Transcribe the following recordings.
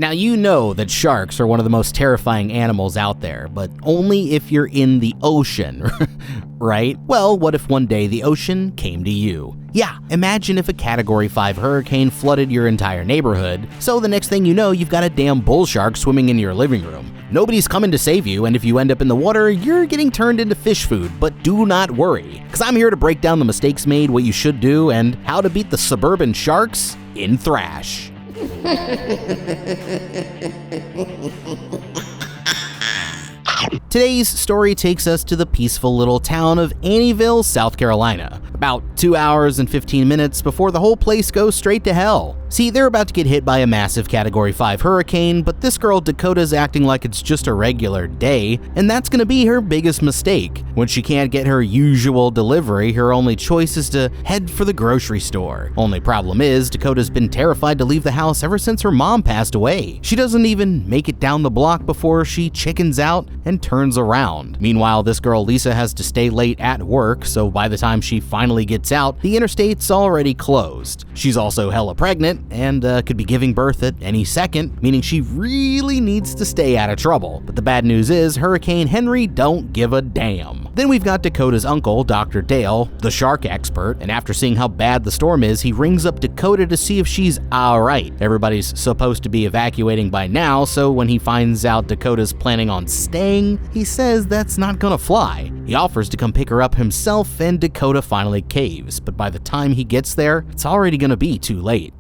Now you know that sharks are one of the most terrifying animals out there, but only if you're in the ocean, right? Well, what if one day the ocean came to you? Yeah, imagine if a Category 5 hurricane flooded your entire neighborhood, so the next thing you know, you've got a damn bull shark swimming in your living room. Nobody's coming to save you, and if you end up in the water, you're getting turned into fish food, but do not worry, because I'm here to break down the mistakes made, what you should do, and how to beat the suburban sharks in Thrash. Today's story takes us to the peaceful little town of Annieville, South Carolina, about 2 hours and 15 minutes before the whole place goes straight to hell. See, they're about to get hit by a massive Category 5 hurricane, but this girl Dakota's acting like it's just a regular day, and that's gonna be her biggest mistake. When she can't get her usual delivery, her only choice is to head for the grocery store. Only problem is, Dakota's been terrified to leave the house ever since her mom passed away. She doesn't even make it down the block before she chickens out and turns around. Meanwhile, this girl Lisa has to stay late at work, so by the time she finally gets out, the interstate's already closed. She's also hella pregnant and could be giving birth at any second, meaning she really needs to stay out of trouble. But the bad news is Hurricane Henry don't give a damn. Then we've got Dakota's uncle, Dr. Dale, the shark expert, and after seeing how bad the storm is, he rings up Dakota to see if she's alright. Everybody's supposed to be evacuating by now, so when he finds out Dakota's planning on staying, he says that's not gonna fly. He offers to come pick her up himself, and Dakota finally caves, but by the time he gets there, it's already gonna be too late.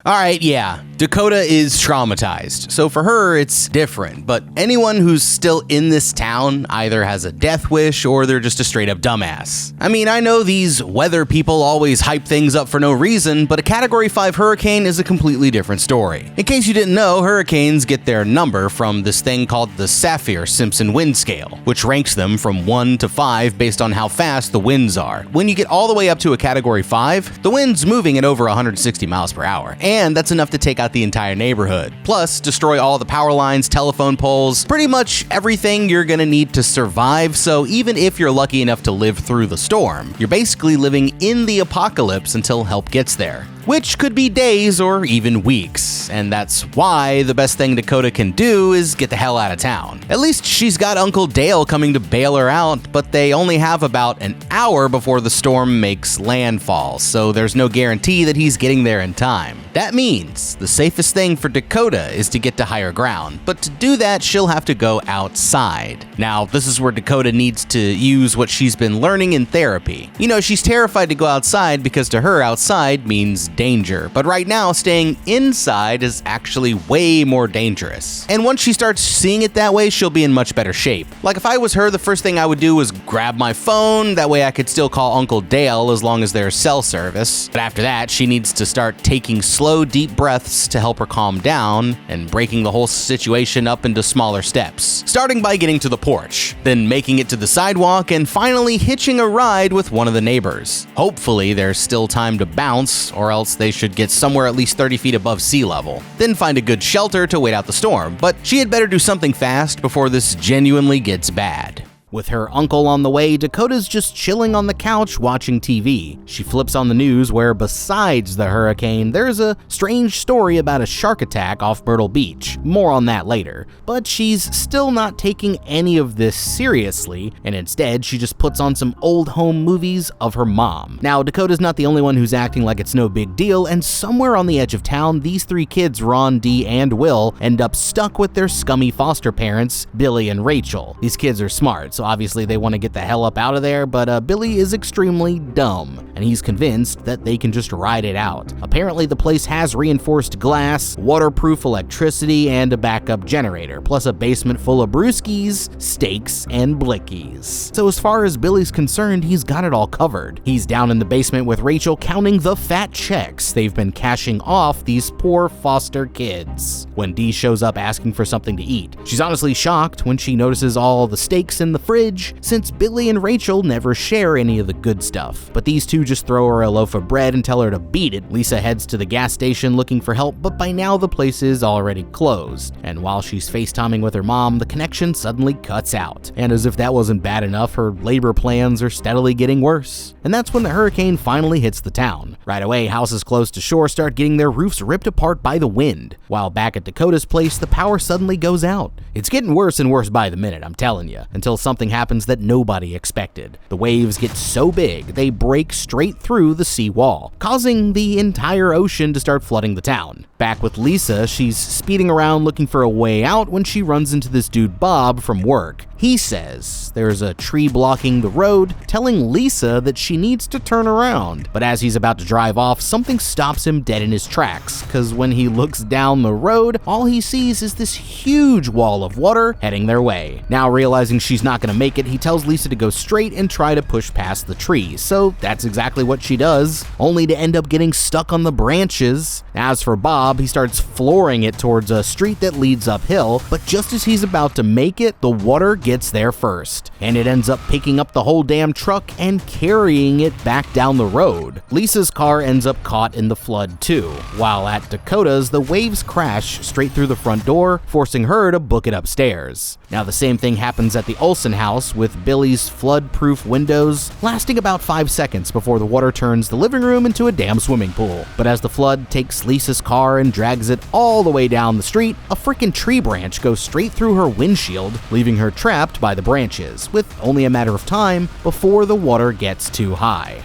Alright, yeah, Dakota is traumatized, so for her it's different, but anyone who's still in this town either has a death wish or they're just a straight up dumbass. I mean, I know these weather people always hype things up for no reason, but a Category 5 hurricane is a completely different story. In case you didn't know, hurricanes get their number from this thing called the Saffir-Simpson wind scale, which ranks them from 1 to 5 based on how fast the winds are. When you get all the way up to a Category 5, the wind's moving at over 160 miles per hour. And that's enough to take out the entire neighborhood. Plus, destroy all the power lines, telephone poles, pretty much everything you're gonna need to survive, so even if you're lucky enough to live through the storm, you're basically living in the apocalypse until help gets there. Which could be days or even weeks, and that's why the best thing Dakota can do is get the hell out of town. At least she's got Uncle Dale coming to bail her out, but they only have about an hour before the storm makes landfall, so there's no guarantee that he's getting there in time. That means the safest thing for Dakota is to get to higher ground, but to do that, she'll have to go outside. Now, this is where Dakota needs to use what she's been learning in therapy. You know, she's terrified to go outside because to her, outside means danger, but right now staying inside is actually way more dangerous. And once she starts seeing it that way, she'll be in much better shape. Like if I was her, the first thing I would do was grab my phone, that way I could still call Uncle Dale as long as there's cell service. But after that, she needs to start taking slow, deep breaths to help her calm down and breaking the whole situation up into smaller steps. Starting by getting to the porch, then making it to the sidewalk, and finally hitching a ride with one of the neighbors. Hopefully there's still time to bounce, or else they should get somewhere at least 30 feet above sea level. Then find a good shelter to wait out the storm, but she had better do something fast before this genuinely gets bad. With her uncle on the way, Dakota's just chilling on the couch watching TV. She flips on the news where, besides the hurricane, there's a strange story about a shark attack off Myrtle Beach. More on that later. But she's still not taking any of this seriously, and instead she just puts on some old home movies of her mom. Now, Dakota's not the only one who's acting like it's no big deal, and somewhere on the edge of town, these three kids, Ron, Dee, and Will, end up stuck with their scummy foster parents, Billy and Rachel. These kids are smart, so obviously they want to get the hell up out of there, but Billy is extremely dumb, and he's convinced that they can just ride it out. Apparently the place has reinforced glass, waterproof electricity, and a backup generator, plus a basement full of brewskis, steaks, and blickies. So as far as Billy's concerned, he's got it all covered. He's down in the basement with Rachel counting the fat checks they've been cashing off these poor foster kids. When Dee shows up asking for something to eat, she's honestly shocked when she notices all the steaks in the fridge, since Billy and Rachel never share any of the good stuff. But these two just throw her a loaf of bread and tell her to beat it. Lisa heads to the gas station looking for help, but by now the place is already closed. And while she's FaceTiming with her mom, the connection suddenly cuts out. And as if that wasn't bad enough, her labor plans are steadily getting worse. And that's when the hurricane finally hits the town. Right away, houses close to shore start getting their roofs ripped apart by the wind. While back at Dakota's place, the power suddenly goes out. It's getting worse and worse by the minute, I'm telling you, until something happens that nobody expected. The waves get so big, they break straight through the sea wall, causing the entire ocean to start flooding the town. Back with Lisa, she's speeding around looking for a way out when she runs into this dude Bob from work. He says there's a tree blocking the road, telling Lisa that she needs to turn around. But as he's about to drive off, something stops him dead in his tracks, because when he looks down the road, all he sees is this huge wall of water heading their way. Now realizing she's not going to make it, he tells Lisa to go straight and try to push past the trees. So that's exactly what she does, only to end up getting stuck on the branches. As for Bob, he starts flooring it towards a street that leads uphill, but just as he's about to make it, the water gets there first, and it ends up picking up the whole damn truck and carrying it back down the road. Lisa's car ends up caught in the flood too, while at Dakota's, the waves crash straight through the front door, forcing her to book it upstairs. Now the same thing happens at the Olsen house, with Billy's flood-proof windows lasting about 5 seconds before the water turns the living room into a damn swimming pool. But as the flood takes Lisa's car and drags it all the way down the street, a freaking tree branch goes straight through her windshield, leaving her trapped by the branches, with only a matter of time before the water gets too high.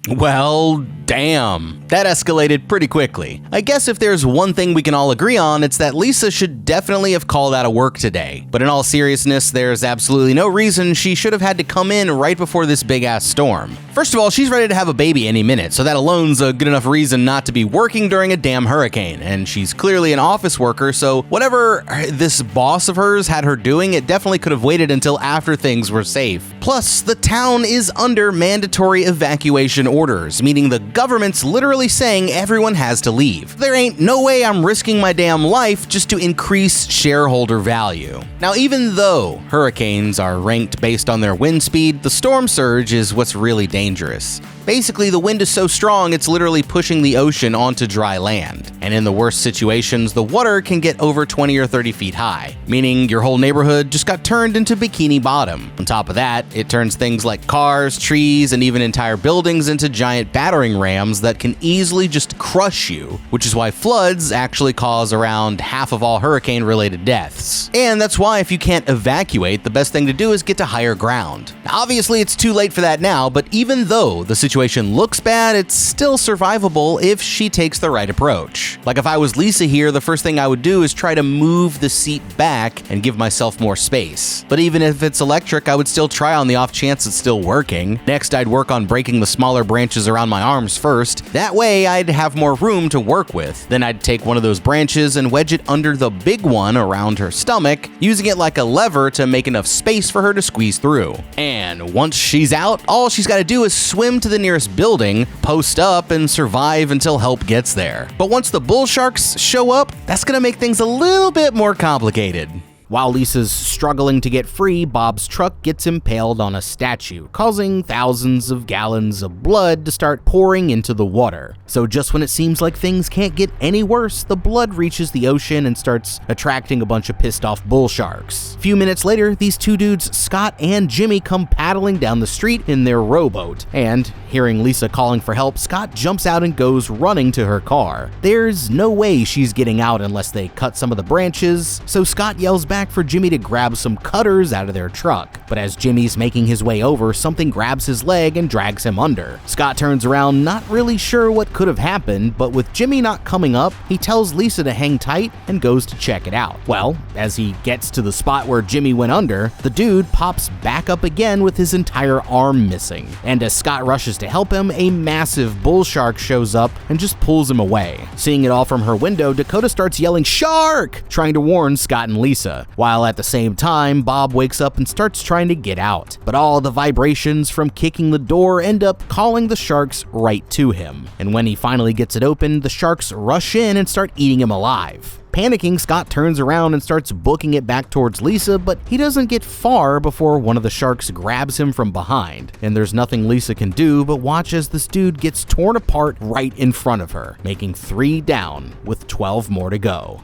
Well, damn. That escalated pretty quickly. I guess if there's one thing we can all agree on, it's that Lisa should definitely have called out of work today. But in all seriousness, there's absolutely no reason she should have had to come in right before this big-ass storm. First of all, she's ready to have a baby any minute, so that alone's a good enough reason not to be working during a damn hurricane. And she's clearly an office worker, so whatever this boss of hers had her doing, it definitely could have waited until after things were safe. Plus, the town is under mandatory evacuation orders, meaning the government's literally saying everyone has to leave. There ain't no way I'm risking my damn life just to increase shareholder value. Now, even though hurricanes are ranked based on their wind speed, the storm surge is what's really dangerous. Basically, the wind is so strong it's literally pushing the ocean onto dry land. And in the worst situations, the water can get over 20 or 30 feet high, meaning your whole neighborhood just got turned into Bikini Bottom. On top of that, it turns things like cars, trees, and even entire buildings into giant battering rams that can easily just crush you, which is why floods actually cause around half of all hurricane-related deaths. And that's why if you can't evacuate, the best thing to do is get to higher ground. Now, obviously, it's too late for that now, but even though the situation looks bad, it's still survivable if she takes the right approach. Like if I was Lisa here, the first thing I would do is try to move the seat back and give myself more space. But even if it's electric, I would still try on the off chance it's still working. Next, I'd work on breaking the smaller branches around my arms first. That way, I'd have more room to work with. Then I'd take one of those branches and wedge it under the big one around her stomach, using it like a lever to make enough space for her to squeeze through. And once she's out, all she's got to do is swim to the nearest building, post up, and survive until help gets there. But once the bull sharks show up, that's gonna make things a little bit more complicated. While Lisa's struggling to get free, Bob's truck gets impaled on a statue, causing thousands of gallons of blood to start pouring into the water. So just when it seems like things can't get any worse, the blood reaches the ocean and starts attracting a bunch of pissed off bull sharks. A few minutes later, these two dudes, Scott and Jimmy, come paddling down the street in their rowboat, and hearing Lisa calling for help, Scott jumps out and goes running to her car. There's no way she's getting out unless they cut some of the branches, so Scott yells back for Jimmy to grab some cutters out of their truck. But as Jimmy's making his way over, something grabs his leg and drags him under. Scott turns around, not really sure what could have happened, but with Jimmy not coming up, he tells Lisa to hang tight and goes to check it out. Well, as he gets to the spot where Jimmy went under, the dude pops back up again with his entire arm missing. And as Scott rushes to help him, a massive bull shark shows up and just pulls him away. Seeing it all from her window, Dakota starts yelling "Shark!" trying to warn Scott and Lisa. While at the same time, Bob wakes up and starts trying trying to get out. But all the vibrations from kicking the door end up calling the sharks right to him. And when he finally gets it open, the sharks rush in and start eating him alive. Panicking, Scott turns around and starts booking it back towards Lisa, but he doesn't get far before one of the sharks grabs him from behind. And there's nothing Lisa can do but watch as this dude gets torn apart right in front of her, making 3 down with 12 more to go.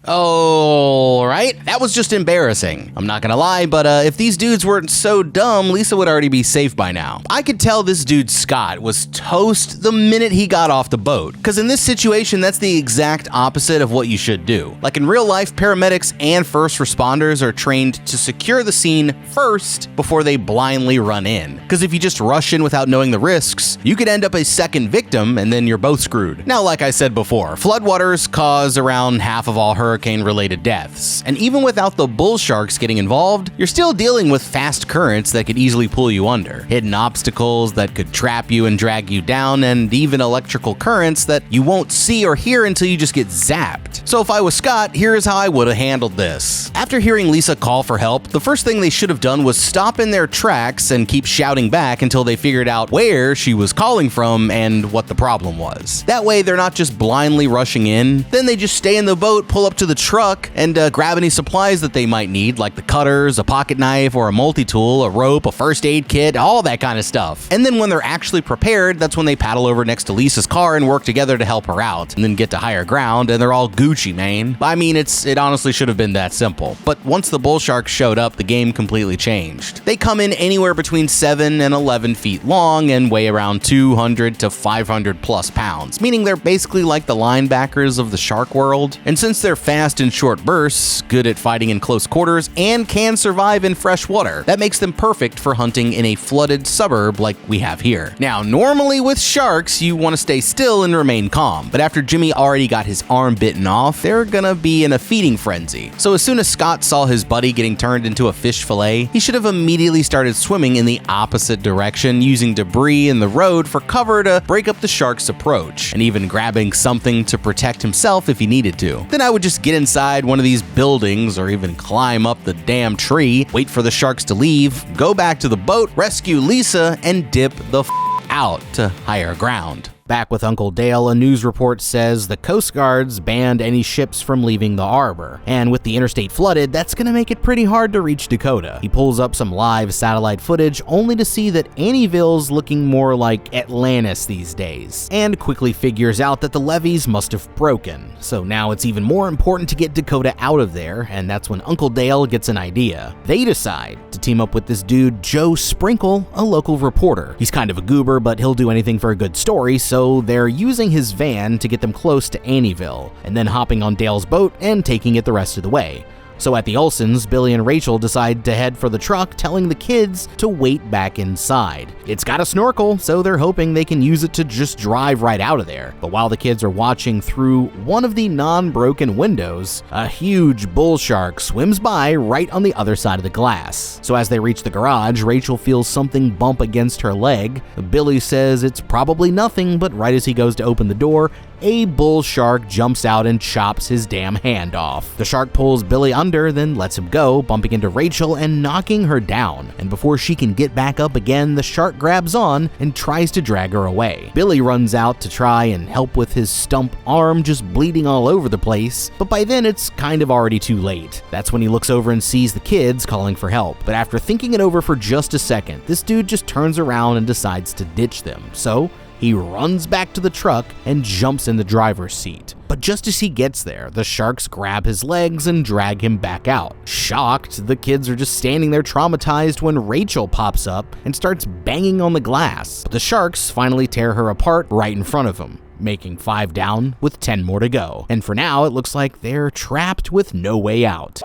Oh, right. That was just embarrassing. I'm not gonna lie, but if these dudes weren't so dumb, Lisa would already be safe by now. I could tell this dude Scott was toast the minute he got off the boat, because in this situation, that's the exact opposite of what you should do. Like in real life, paramedics and first responders are trained to secure the scene first before they blindly run in. Because if you just rush in without knowing the risks, you could end up a second victim and then you're both screwed. Now, like I said before, floodwaters cause around half of all hurricane-related deaths, and even without the bull sharks getting involved, you're still dealing with fast currents that could easily pull you under, hidden obstacles that could trap you and drag you down, and even electrical currents that you won't see or hear until you just get zapped. So if I was Scott, here's how I would have handled this. After hearing Lisa call for help, the first thing they should have done was stop in their tracks and keep shouting back until they figured out where she was calling from and what the problem was. That way they're not just blindly rushing in, then they just stay in the boat, pull up to the truck, and grab any supplies that they might need, like the cutters, a pocket knife, or a multi-tool, a rope, a first aid kit, all that kind of stuff. And then when they're actually prepared, that's when they paddle over next to Lisa's car and work together to help her out, and then get to higher ground, and they're all Gucci, man. I mean, it honestly should have been that simple. But once the bull sharks showed up, the game completely changed. They come in anywhere between 7 and 11 feet long and weigh around 200 to 500 plus pounds, meaning they're basically like the linebackers of the shark world. And since they're fast in short bursts, good at fighting in close quarters, and can survive in fresh water, that makes them perfect for hunting in a flooded suburb like we have here. Now, normally with sharks, you want to stay still and remain calm, but after Jimmy already got his arm bitten off, they're gonna be in a feeding frenzy. So as soon as Scott saw his buddy getting turned into a fish fillet, he should have immediately started swimming in the opposite direction, using debris in the road for cover to break up the shark's approach, and even grabbing something to protect himself if he needed to. Then I would just get inside one of these buildings or even climb up the damn tree, wait for the sharks to leave, go back to the boat, rescue Lisa, and dip the out to higher ground. Back with Uncle Dale, a news report says the Coast Guards banned any ships from leaving the harbor, and with the interstate flooded, that's gonna make it pretty hard to reach Dakota. He pulls up some live satellite footage only to see that Annieville's looking more like Atlantis these days, and quickly figures out that the levees must have broken. So now it's even more important to get Dakota out of there, and that's when Uncle Dale gets an idea. They decide to team up with this dude, Joe Sprinkle, a local reporter. He's kind of a goober, but he'll do anything for a good story, so they're using his van to get them close to Annieville, and then hopping on Dale's boat and taking it the rest of the way. So at the Olsons, Billy and Rachel decide to head for the truck, telling the kids to wait back inside. It's got a snorkel, so they're hoping they can use it to just drive right out of there. But while the kids are watching through one of the non-broken windows, a huge bull shark swims by right on the other side of the glass. So as they reach the garage, Rachel feels something bump against her leg. Billy says it's probably nothing, but right as he goes to open the door, a bull shark jumps out and chops his damn hand off. The shark pulls Billy under, then lets him go, bumping into Rachel and knocking her down. And before she can get back up again, the shark grabs on and tries to drag her away. Billy runs out to try and help with his stump arm just bleeding all over the place, but by then it's kind of already too late. That's when he looks over and sees the kids calling for help. But after thinking it over for just a second, this dude just turns around and decides to ditch them. So he runs back to the truck and jumps in the driver's seat. But just as he gets there, the sharks grab his legs and drag him back out. Shocked, the kids are just standing there traumatized when Rachel pops up and starts banging on the glass. But the sharks finally tear her apart right in front of them, making 5 down with 10 more to go. And for now, it looks like they're trapped with no way out.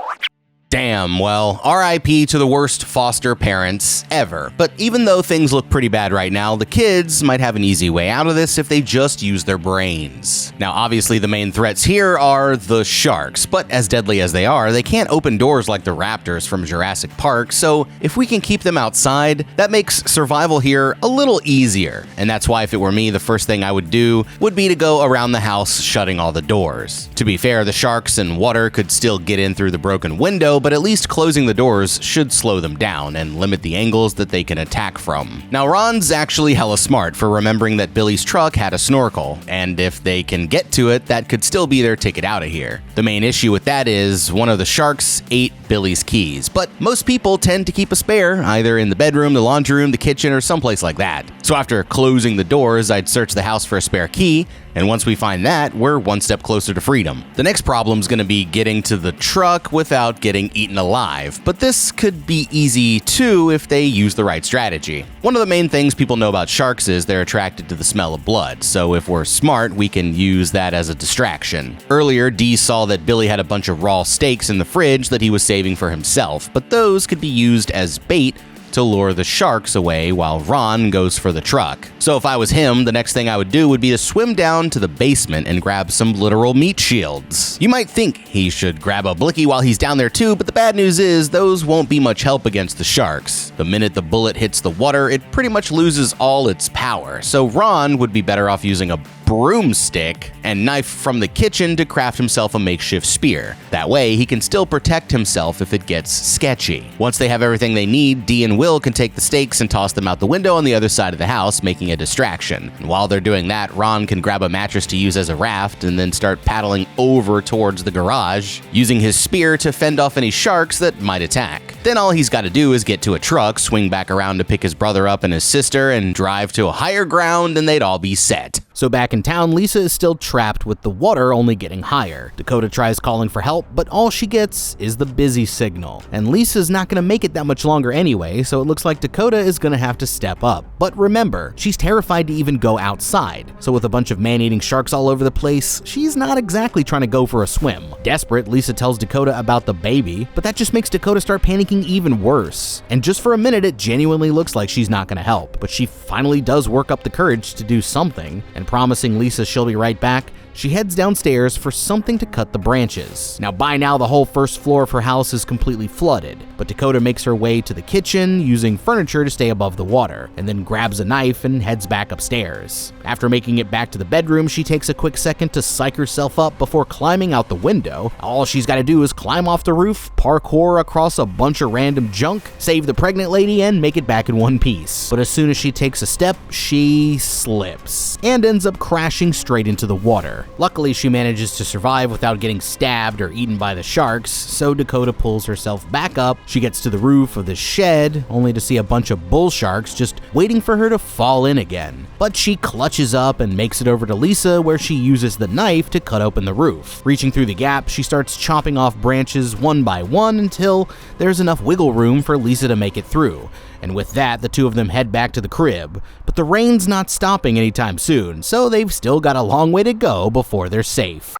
Damn, well, RIP to the worst foster parents ever. But even though things look pretty bad right now, the kids might have an easy way out of this if they just use their brains. Now, obviously the main threats here are the sharks, but as deadly as they are, they can't open doors like the raptors from Jurassic Park, so if we can keep them outside, that makes survival here a little easier. And that's why if it were me, the first thing I would do would be to go around the house shutting all the doors. To be fair, the sharks and water could still get in through the broken window, ideal, but at least closing the doors should slow them down and limit the angles that they can attack from. Now, Ron's actually hella smart for remembering that Billy's truck had a snorkel, and if they can get to it, that could still be their ticket out of here. The main issue with that is one of the sharks ate Billy's keys, but most people tend to keep a spare, either in the bedroom, the laundry room, the kitchen, or someplace like that. So after closing the doors, I'd search the house for a spare key, and once we find that, we're one step closer to freedom. The next problem's gonna be getting to the truck without getting eaten alive, but this could be easy too if they use the right strategy. One of the main things people know about sharks is they're attracted to the smell of blood, so if we're smart, we can use that as a distraction. Earlier, Dee saw that Billy had a bunch of raw steaks in the fridge that he was saving for himself, but those could be used as bait to lure the sharks away while Ron goes for the truck. So if I was him, the next thing I would do would be to swim down to the basement and grab some literal meat shields. You might think he should grab a blicky while he's down there too, but the bad news is those won't be much help against the sharks. The minute the bullet hits the water, it pretty much loses all its power, so Ron would be better off using a broomstick and knife from the kitchen to craft himself a makeshift spear. That way, he can still protect himself if it gets sketchy. Once they have everything they need, Dee and Will can take the stakes and toss them out the window on the other side of the house, making a distraction. And while they're doing that, Ron can grab a mattress to use as a raft and then start paddling over towards the garage, using his spear to fend off any sharks that might attack. Then all he's got to do is get to a truck, swing back around to pick his brother up and his sister, and drive to a higher ground, and they'd all be set. So back in town, Lisa is still trapped with the water only getting higher. Dakota tries calling for help, but all she gets is the busy signal. And Lisa's not gonna make it that much longer anyway, so it looks like Dakota is gonna have to step up. But remember, she's terrified to even go outside. So with a bunch of man-eating sharks all over the place, she's not exactly trying to go for a swim. Desperate, Lisa tells Dakota about the baby, but that just makes Dakota start panicking even worse. And just for a minute, it genuinely looks like she's not gonna help. But she finally does work up the courage to do something, and promising Lisa she'll be right back, she heads downstairs for something to cut the branches. Now, by now, the whole first floor of her house is completely flooded, but Dakota makes her way to the kitchen using furniture to stay above the water, and then grabs a knife and heads back upstairs. After making it back to the bedroom, she takes a quick second to psych herself up before climbing out the window. All she's got to do is climb off the roof, parkour across a bunch of random junk, save the pregnant lady, and make it back in one piece. But as soon as she takes a step, she slips and ends up crashing straight into the water. Luckily, she manages to survive without getting stabbed or eaten by the sharks, so Dakota pulls herself back up. She gets to the roof of the shed, only to see a bunch of bull sharks just waiting for her to fall in again. But she clutches up and makes it over to Lisa, where she uses the knife to cut open the roof. Reaching through the gap, she starts chopping off branches one by one until there's enough wiggle room for Lisa to make it through. And with that, the two of them head back to the crib. But the rain's not stopping anytime soon, so they've still got a long way to go before they're safe.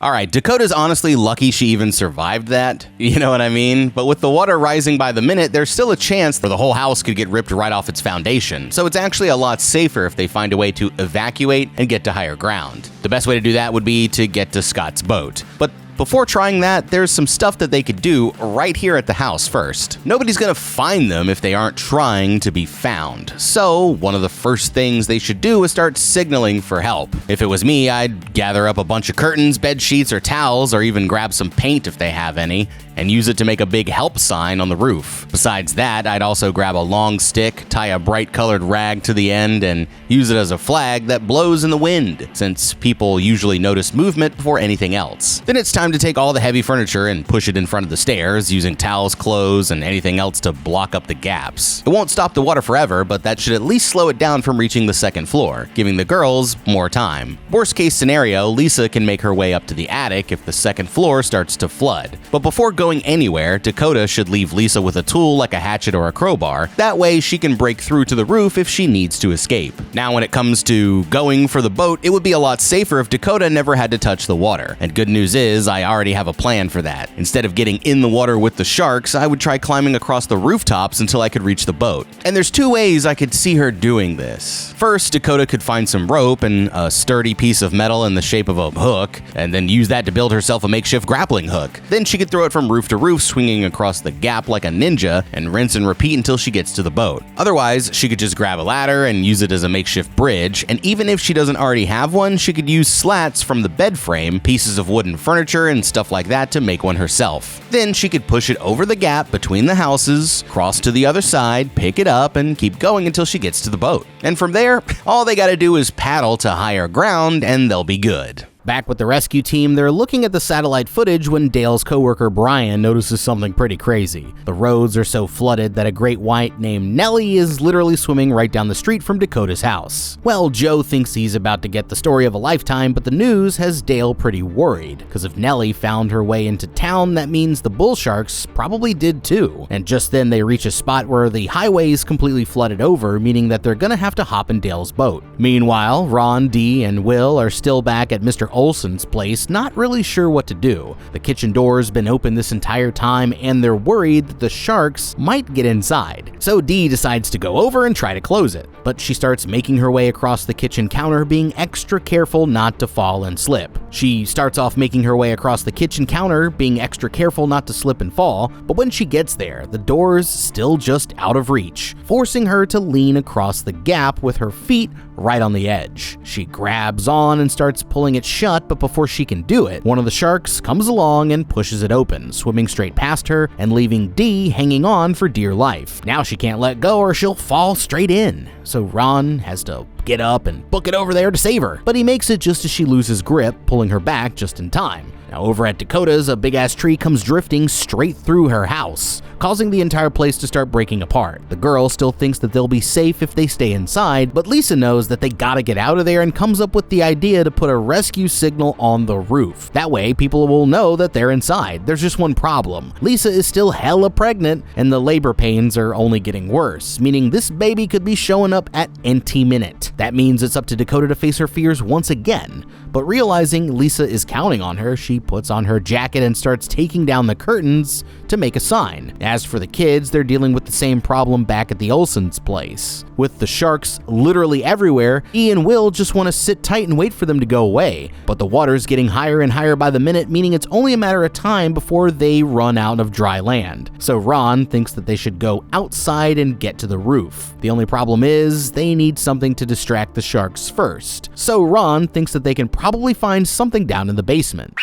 Alright, Dakota's honestly lucky she even survived that, you know what I mean? But with the water rising by the minute, there's still a chance that the whole house could get ripped right off its foundation. So it's actually a lot safer if they find a way to evacuate and get to higher ground. The best way to do that would be to get to Scott's boat. But before trying that, there's some stuff that they could do right here at the house first. Nobody's gonna find them if they aren't trying to be found. So one of the first things they should do is start signaling for help. If it was me, I'd gather up a bunch of curtains, bed sheets, or towels, or even grab some paint if they have any, and use it to make a big help sign on the roof. Besides that, I'd also grab a long stick, tie a bright colored rag to the end, and use it as a flag that blows in the wind, since people usually notice movement before anything else. Then it's time to take all the heavy furniture and push it in front of the stairs, using towels, clothes, and anything else to block up the gaps. It won't stop the water forever, but that should at least slow it down from reaching the second floor, giving the girls more time. Worst case scenario, Lisa can make her way up to the attic if the second floor starts to flood. But before going anywhere, Dakota should leave Lisa with a tool like a hatchet or a crowbar. That way she can break through to the roof if she needs to escape. Now when it comes to going for the boat, it would be a lot safer if Dakota never had to touch the water. And good news is, I already have a plan for that. Instead of getting in the water with the sharks, I would try climbing across the rooftops until I could reach the boat. And there's two ways I could see her doing this. First, Dakota could find some rope and a sturdy piece of metal in the shape of a hook, and then use that to build herself a makeshift grappling hook. Then she could throw it from roof to roof, swinging across the gap like a ninja, and rinse and repeat until she gets to the boat. Otherwise, she could just grab a ladder and use it as a makeshift bridge, and even if she doesn't already have one, she could use slats from the bed frame, pieces of wooden furniture, and stuff like that to make one herself. Then she could push it over the gap between the houses, cross to the other side, pick it up, and keep going until she gets to the boat. And from there, all they gotta do is paddle to higher ground and they'll be good. Back with the rescue team, they're looking at the satellite footage when Dale's coworker Brian notices something pretty crazy. The roads are so flooded that a great white named Nellie is literally swimming right down the street from Dakota's house. Well, Joe thinks he's about to get the story of a lifetime, but the news has Dale pretty worried, because if Nellie found her way into town, that means the bull sharks probably did too. And just then they reach a spot where the highway is completely flooded over, meaning that they're gonna have to hop in Dale's boat. Meanwhile, Ron, Dee, and Will are still back at Mr. Olson's place, not really sure what to do. The kitchen door's been open this entire time, and they're worried that the sharks might get inside. So Dee decides to go over and try to close it, but she starts making her way across the kitchen counter, being extra careful not to fall and slip. She starts off making her way across the kitchen counter, being extra careful not to slip and fall, but when she gets there, the door's still just out of reach, forcing her to lean across the gap with her feet right on the edge. She grabs on and starts pulling it shut, but before she can do it, one of the sharks comes along and pushes it open, swimming straight past her and leaving Dee hanging on for dear life. Now she can't let go or she'll fall straight in. So Ron has to get up and book it over there to save her, but he makes it just as she loses grip, pulling her back just in time. Now over at Dakota's, a big-ass tree comes drifting straight through her house, causing the entire place to start breaking apart. The girl still thinks that they'll be safe if they stay inside, but Lisa knows that they gotta get out of there and comes up with the idea to put a rescue signal on the roof. That way, people will know that they're inside. There's just one problem. Lisa is still hella pregnant, and the labor pains are only getting worse, meaning this baby could be showing up at any minute. That means it's up to Dakota to face her fears once again. But realizing Lisa is counting on her, she puts on her jacket and starts taking down the curtains to make a sign. As for the kids, they're dealing with the same problem back at the Olson's place. With the sharks literally everywhere, E and Will just want to sit tight and wait for them to go away. But the water's getting higher and higher by the minute, meaning it's only a matter of time before they run out of dry land. So Ron thinks that they should go outside and get to the roof. The only problem is they need something to distract the sharks first. So Ron thinks that they can probably find something down in the basement.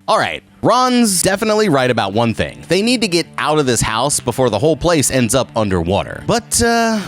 Alright, Ron's definitely right about one thing. They need to get out of this house before the whole place ends up underwater. But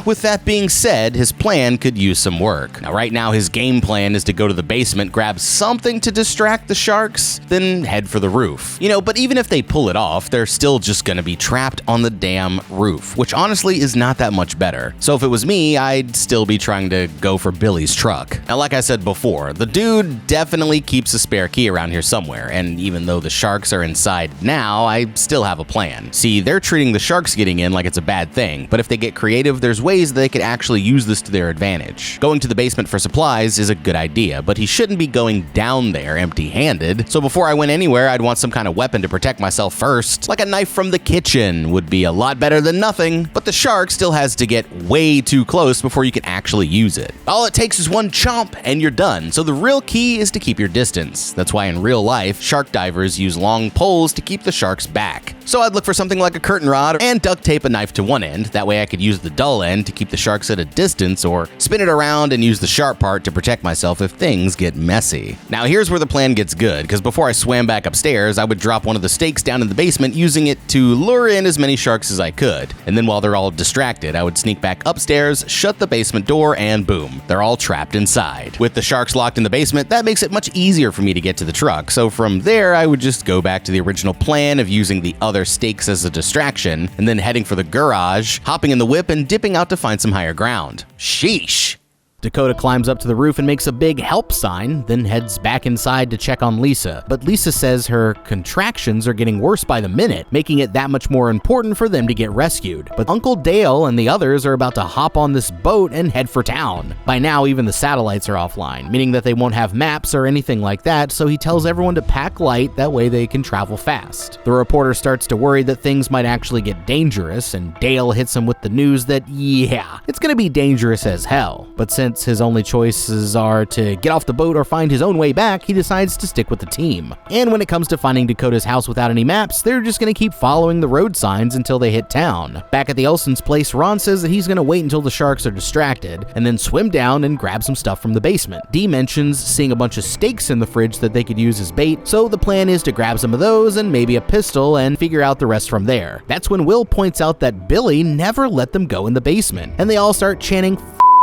with that being said, his plan could use some work. Now right now his game plan is to go to the basement, grab something to distract the sharks, then head for the roof. But even if they pull it off, they're still just gonna be trapped on the damn roof, which honestly is not that much better. So if it was me, I'd still be trying to go for Billy's truck. Now like I said before, the dude definitely keeps a spare key around here somewhere, and even though the sharks are inside now, I still have a plan. See, they're treating the sharks getting in like it's a bad thing, but if they get creative, there's ways they could actually use this to their advantage. Going to the basement for supplies is a good idea, but he shouldn't be going down there empty-handed, so before I went anywhere, I'd want some kind of weapon to protect myself first. Like a knife from the kitchen would be a lot better than nothing, but the shark still has to get way too close before you can actually use it. All it takes is one chomp and you're done, so the real key is to keep your distance. That's why in real life, shark divers use long poles to keep the sharks back. So I'd look for something like a curtain rod and duct tape a knife to one end. That way I could use the dull end to keep the sharks at a distance, or spin it around and use the sharp part to protect myself if things get messy. Now here's where the plan gets good, because before I swam back upstairs, I would drop one of the stakes down in the basement, using it to lure in as many sharks as I could. And then while they're all distracted, I would sneak back upstairs, shut the basement door, and boom, they're all trapped inside. With the sharks locked in the basement, that makes it much easier for me to get to the truck. So from there, I would just go back to the original plan of using the other stakes as a distraction, and then heading for the garage, hopping in the whip, and dipping out to find some higher ground. Sheesh! Dakota climbs up to the roof and makes a big help sign, then heads back inside to check on Lisa. But Lisa says her contractions are getting worse by the minute, making it that much more important for them to get rescued. But Uncle Dale and the others are about to hop on this boat and head for town. By now, even the satellites are offline, meaning that they won't have maps or anything like that, so he tells everyone to pack light, that way they can travel fast. The reporter starts to worry that things might actually get dangerous, and Dale hits him with the news that, yeah, it's gonna be dangerous as hell. But since since his only choices are to get off the boat or find his own way back, he decides to stick with the team. And when it comes to finding Dakota's house without any maps, they're just gonna keep following the road signs until they hit town. Back at the Olsen's place, Ron says that he's gonna wait until the sharks are distracted, and then swim down and grab some stuff from the basement. Dee mentions seeing a bunch of steaks in the fridge that they could use as bait, so the plan is to grab some of those and maybe a pistol and figure out the rest from there. That's when Will points out that Billy never let them go in the basement, and they all start chanting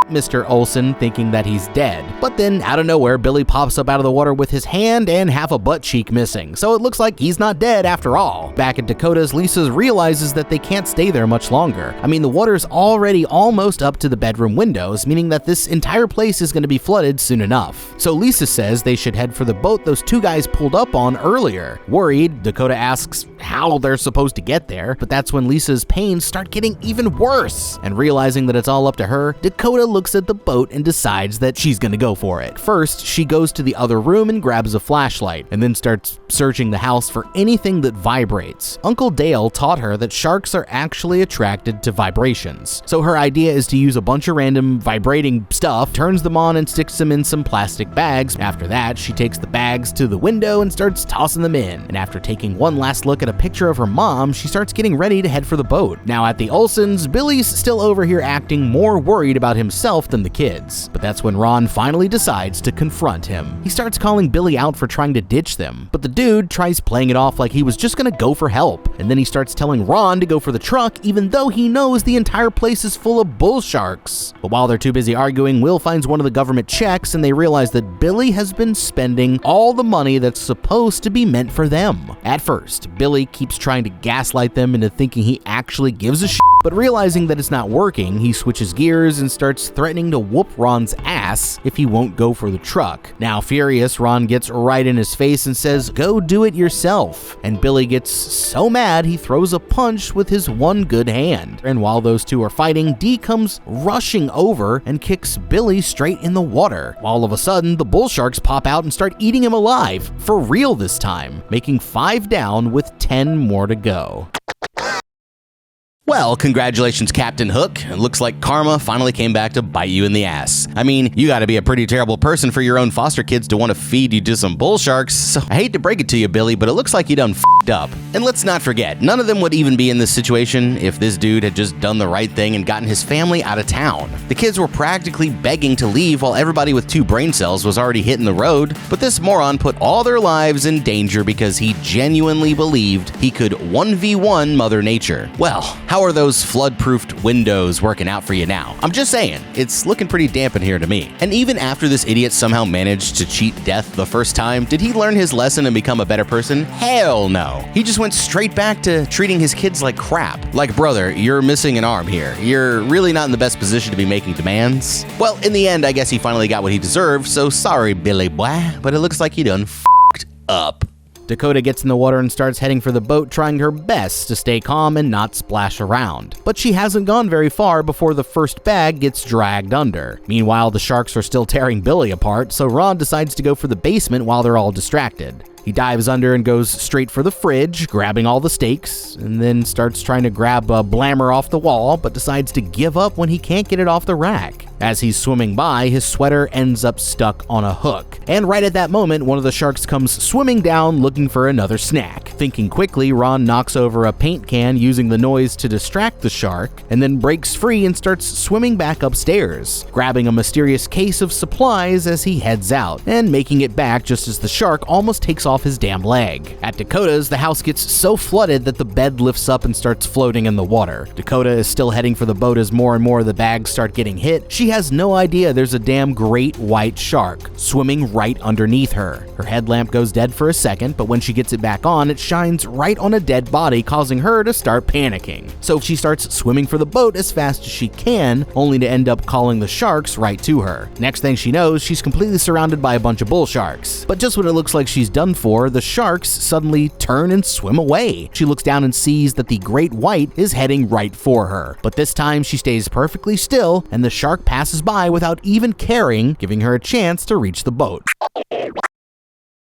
Mr. Olsen, thinking that he's dead. But then, out of nowhere, Billy pops up out of the water with his hand and half a butt cheek missing, so it looks like he's not dead after all. Back at Dakota's, Lisa realizes that they can't stay there much longer. I mean, the water's already almost up to the bedroom windows, meaning that this entire place is going to be flooded soon enough. So Lisa says they should head for the boat those two guys pulled up on earlier. Worried, Dakota asks how they're supposed to get there, but that's when Lisa's pains start getting even worse. And realizing that it's all up to her, Dakota looks at the boat and decides that she's gonna go for it. First, she goes to the other room and grabs a flashlight, and then starts searching the house for anything that vibrates. Uncle Dale taught her that sharks are actually attracted to vibrations, so her idea is to use a bunch of random vibrating stuff, turns them on and sticks them in some plastic bags. After that, she takes the bags to the window and starts tossing them in, and after taking one last look at a picture of her mom, she starts getting ready to head for the boat. Now at the Olsens, Billy's still over here acting more worried about himself than the kids, but that's when Ron finally decides to confront him. He starts calling Billy out for trying to ditch them, but the dude tries playing it off like he was just gonna go for help, and then he starts telling Ron to go for the truck even though he knows the entire place is full of bull sharks. But while they're too busy arguing, Will finds one of the government checks and they realize that Billy has been spending all the money that's supposed to be meant for them. At first, Billy keeps trying to gaslight them into thinking he actually gives a shit, but realizing that it's not working, he switches gears and starts threatening to whoop Ron's ass if he won't go for the truck. Now furious, Ron gets right in his face and says, "Go do it yourself." And Billy gets so mad he throws a punch with his one good hand. And while those two are fighting, Dee comes rushing over and kicks Billy straight in the water. All of a sudden, the bull sharks pop out and start eating him alive, for real this time, making 5 down with 10 more to go. Well, congratulations, Captain Hook. It looks like karma finally came back to bite you in the ass. I mean, you gotta be a pretty terrible person for your own foster kids to want to feed you to some bull sharks, so I hate to break it to you, Billy, but it looks like you done f***ed up. And let's not forget, none of them would even be in this situation if this dude had just done the right thing and gotten his family out of town. The kids were practically begging to leave while everybody with 2 brain cells was already hitting the road, but this moron put all their lives in danger because he genuinely believed he could 1v1 Mother Nature. Well, how are those flood-proofed windows working out for you now? I'm just saying, it's looking pretty damp in here to me. And even after this idiot somehow managed to cheat death the first time, did he learn his lesson and become a better person? Hell no. He just went straight back to treating his kids like crap. Like, brother, you're missing an arm here. You're really not in the best position to be making demands. Well, in the end, I guess he finally got what he deserved, so sorry, Billy boy, but it looks like he done f***ed up. Dakota gets in the water and starts heading for the boat, trying her best to stay calm and not splash around. But she hasn't gone very far before the first bag gets dragged under. Meanwhile, the sharks are still tearing Billy apart, so Ron decides to go for the basement while they're all distracted. He dives under and goes straight for the fridge, grabbing all the steaks, and then starts trying to grab a blammer off the wall, but decides to give up when he can't get it off the rack. As he's swimming by, his sweater ends up stuck on a hook. And right at that moment, one of the sharks comes swimming down looking for another snack. Thinking quickly, Ron knocks over a paint can using the noise to distract the shark, and then breaks free and starts swimming back upstairs, grabbing a mysterious case of supplies as he heads out, and making it back just as the shark almost takes off his damn leg. At Dakota's, the house gets so flooded that the bed lifts up and starts floating in the water. Dakota is still heading for the boat as more and more of the bags start getting hit. She has no idea there's a damn great white shark swimming right underneath her. Her headlamp goes dead for a second, but when she gets it back on, it shines right on a dead body, causing her to start panicking. So she starts swimming for the boat as fast as she can, only to end up calling the sharks right to her. Next thing she knows, she's completely surrounded by a bunch of bull sharks. But just when it looks like she's done for, the sharks suddenly turn and swim away. She looks down and sees that the great white is heading right for her. But this time she stays perfectly still, and the shark passes by without even caring, giving her a chance to reach the boat.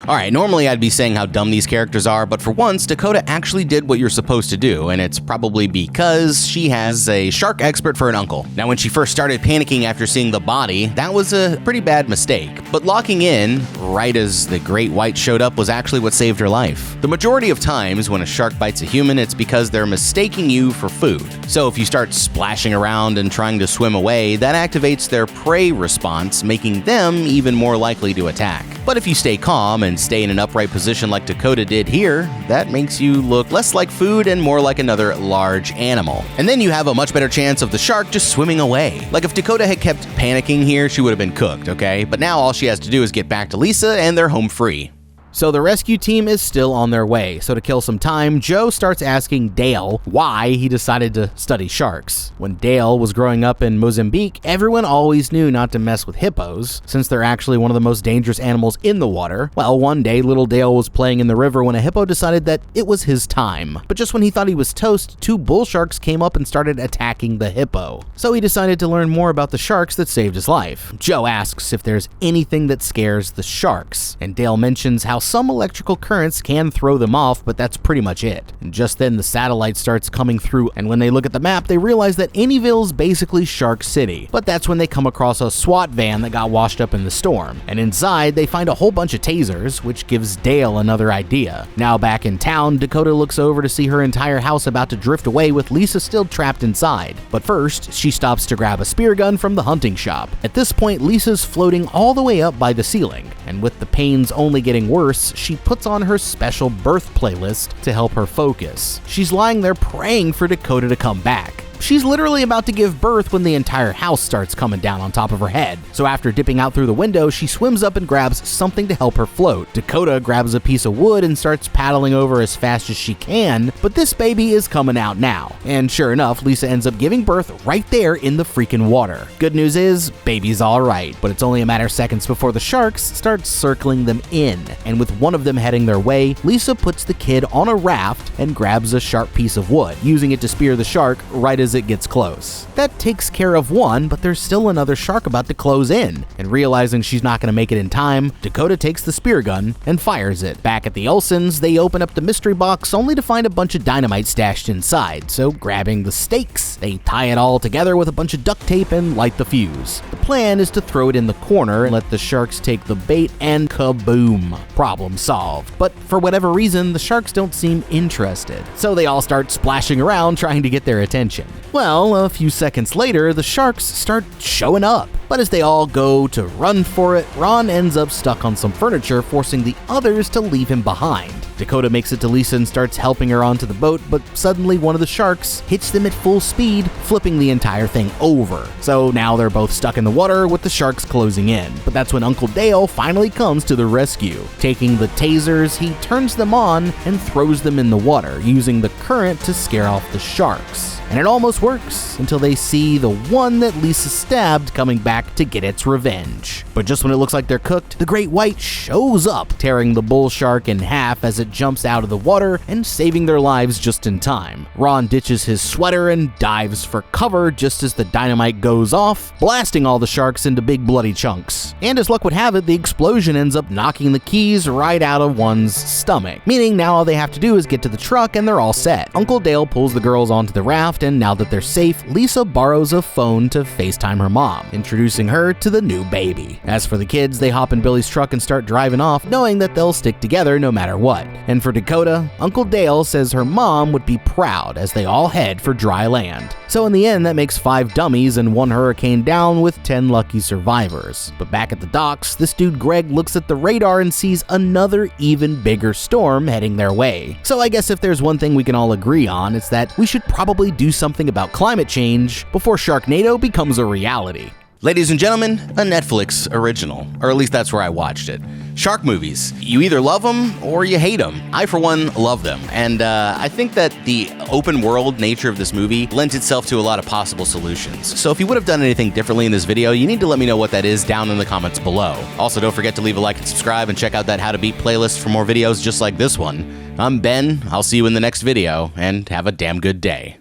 Alright, normally I'd be saying how dumb these characters are, but for once, Dakota actually did what you're supposed to do, and it's probably because she has a shark expert for an uncle. Now, when she first started panicking after seeing the body, that was a pretty bad mistake, but locking in, right as the great white showed up, was actually what saved her life. The majority of times when a shark bites a human, it's because they're mistaking you for food. So if you start splashing around and trying to swim away, that activates their prey response, making them even more likely to attack. But if you stay calm and stay in an upright position like Dakota did here, that makes you look less like food and more like another large animal. And then you have a much better chance of the shark just swimming away. Like if Dakota had kept panicking here, she would have been cooked, okay? But now all she has to do is get back to Lisa and they're home free. So the rescue team is still on their way, so to kill some time, Joe starts asking Dale why he decided to study sharks. When Dale was growing up in Mozambique, everyone always knew not to mess with hippos, since they're actually one of the most dangerous animals in the water. Well, one day, little Dale was playing in the river when a hippo decided that it was his time. But just when he thought he was toast, 2 bull sharks came up and started attacking the hippo. So he decided to learn more about the sharks that saved his life. Joe asks if there's anything that scares the sharks, and Dale mentions how some electrical currents can throw them off, but that's pretty much it. And just then the satellite starts coming through, and when they look at the map, they realize that Annieville's basically Shark City. But that's when they come across a SWAT van that got washed up in the storm. And inside, they find a whole bunch of tasers, which gives Dale another idea. Now back in town, Dakota looks over to see her entire house about to drift away with Lisa still trapped inside. But first, she stops to grab a spear gun from the hunting shop. At this point, Lisa's floating all the way up by the ceiling, and with the pains only getting worse, she puts on her special birth playlist to help her focus. She's lying there praying for Dakota to come back. She's literally about to give birth when the entire house starts coming down on top of her head. So after dipping out through the window, she swims up and grabs something to help her float. Dakota grabs a piece of wood and starts paddling over as fast as she can, but this baby is coming out now. And sure enough, Lisa ends up giving birth right there in the freaking water. Good news is, baby's alright, but it's only a matter of seconds before the sharks start circling them in. And with one of them heading their way, Lisa puts the kid on a raft and grabs a sharp piece of wood, using it to spear the shark right as it gets close. That takes care of one, but there's still another shark about to close in, and realizing she's not going to make it in time, Dakota takes the spear gun and fires it. Back at the Olsons, they open up the mystery box only to find a bunch of dynamite stashed inside, so grabbing the stakes, they tie it all together with a bunch of duct tape and light the fuse. The plan is to throw it in the corner and let the sharks take the bait, and kaboom! Problem solved. But for whatever reason, the sharks don't seem interested, so they all start splashing around trying to get their attention. Well, a few seconds later, the sharks start showing up. But as they all go to run for it, Ron ends up stuck on some furniture, forcing the others to leave him behind. Dakota makes it to Lisa and starts helping her onto the boat, but suddenly one of the sharks hits them at full speed, flipping the entire thing over. So now they're both stuck in the water with the sharks closing in. But that's when Uncle Dale finally comes to the rescue. Taking the tasers, he turns them on and throws them in the water, using the current to scare off the sharks. And it almost works until they see the one that Lisa stabbed coming back to get its revenge. But just when it looks like they're cooked, the great white shows up, tearing the bull shark in half as it jumps out of the water and saving their lives just in time. Ron ditches his sweater and dives for cover just as the dynamite goes off, blasting all the sharks into big bloody chunks. And as luck would have it, the explosion ends up knocking the keys right out of one's stomach, meaning now all they have to do is get to the truck and they're all set. Uncle Dale pulls the girls onto the raft, and now that they're safe, Lisa borrows a phone to FaceTime her mom, introducing her to the new baby. As for the kids, they hop in Billy's truck and start driving off, knowing that they'll stick together no matter what. And for Dakota, Uncle Dale says her mom would be proud as they all head for dry land. So in the end, that makes 5 dummies and 1 hurricane down with 10 lucky survivors. But back at the docks, this dude Greg looks at the radar and sees another even bigger storm heading their way. So I guess if there's one thing we can all agree on, it's that we should probably do something about climate change before Sharknado becomes a reality. Ladies and gentlemen, a Netflix original, or at least that's where I watched it. Shark movies. You either love them or you hate them. I, for one, love them. And I think that the open world nature of this movie lends itself to a lot of possible solutions. So if you would have done anything differently in this video, you need to let me know what that is down in the comments below. Also, don't forget to leave a like and subscribe and check out that How to Beat playlist for more videos just like this one. I'm Ben, I'll see you in the next video, and have a damn good day.